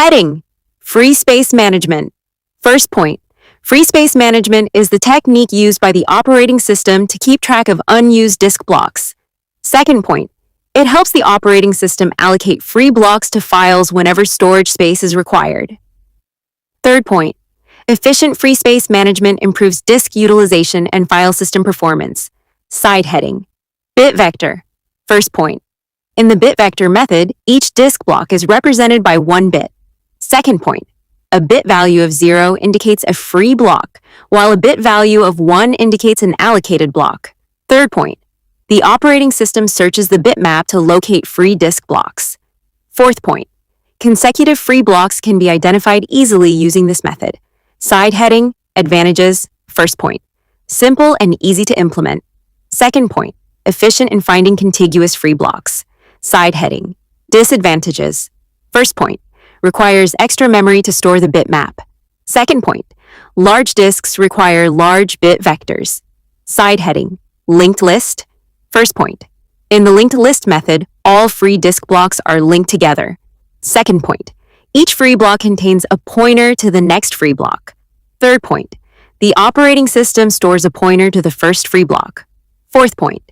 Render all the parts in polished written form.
Heading: Free space management. First point: free space management is the technique used by the operating system to keep track of unused disk blocks. Second point: it helps the operating system allocate free blocks to files whenever storage space is required. Third point: efficient free space management improves disk utilization and file system performance. Side heading: bit vector. First point: in the bit vector method, each disk block is represented by one bit. Second point: a bit value of 0 indicates a free block, while a bit value of 1 indicates an allocated block. Third point: the operating system searches the bitmap to locate free disk blocks. Fourth point: consecutive free blocks can be identified easily using this method. Side heading: advantages. First point: simple and easy to implement. Second point: efficient in finding contiguous free blocks. Side heading: disadvantages. First point: requires extra memory to store the bitmap. Second point: large disks require large bit vectors. Side heading: linked list. First point: in the linked list method, all free disk blocks are linked together. Second point: each free block contains a pointer to the next free block. Third point: the operating system stores a pointer to the first free block. Fourth point: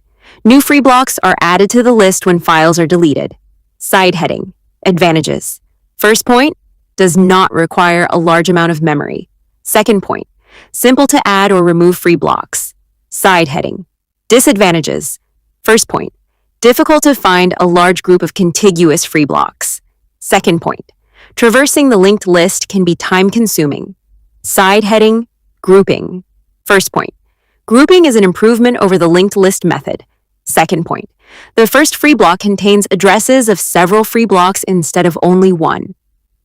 new free blocks are added to the list when files are deleted. Side heading: advantages. First point: does not require a large amount of memory. Second point: simple to add or remove free blocks. Side heading: disadvantages. First point: difficult to find a large group of contiguous free blocks. Second point: traversing the linked list can be time-consuming. Side heading: grouping. First point: grouping is an improvement over the linked list method. Second point: the first free block contains addresses of several free blocks instead of only one.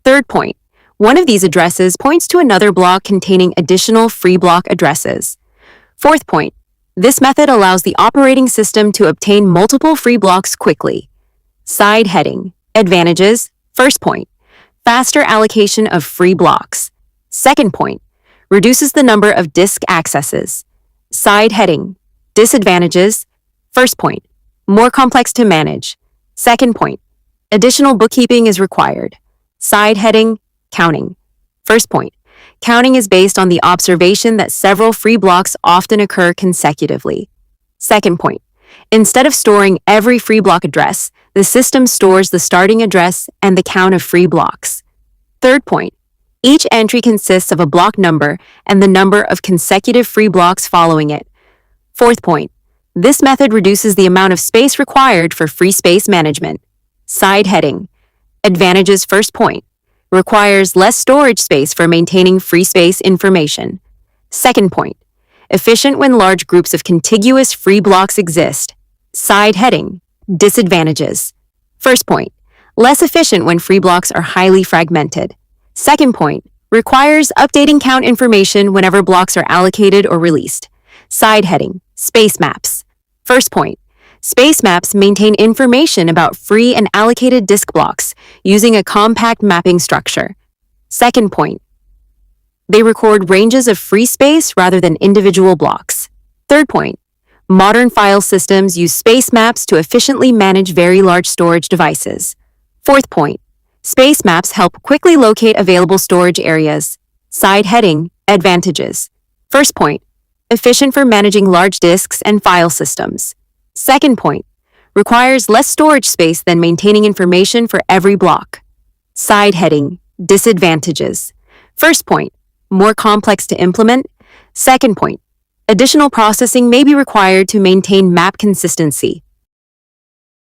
Third point: one of these addresses points to another block containing additional free block addresses. Fourth point: this method allows the operating system to obtain multiple free blocks quickly. Side heading: advantages. First point: faster allocation of free blocks. Second point: reduces the number of disk accesses. Side heading: disadvantages. First point: more complex to manage. Second point: additional bookkeeping is required. Side heading: counting. First point: counting is based on the observation that several free blocks often occur consecutively. Second point: instead of storing every free block address, the system stores the starting address and the count of free blocks. Third point: each entry consists of a block number and the number of consecutive free blocks following it. Fourth point: this method reduces the amount of space required for free space management. Side heading: advantages. First point: requires less storage space for maintaining free space information. Second point: efficient when large groups of contiguous free blocks exist. Side heading: disadvantages. First point: less efficient when free blocks are highly fragmented. Second point: requires updating count information whenever blocks are allocated or released. Side heading: space maps. First point: space maps maintain information about free and allocated disk blocks using a compact mapping structure. Second point: they record ranges of free space rather than individual blocks. Third point: modern file systems use space maps to efficiently manage very large storage devices. Fourth point: space maps help quickly locate available storage areas. Side heading: advantages. First point: efficient for managing large disks and file systems. Second point: requires less storage space than maintaining information for every block. Side heading: disadvantages. First point: more complex to implement. Second point: additional processing may be required to maintain map consistency.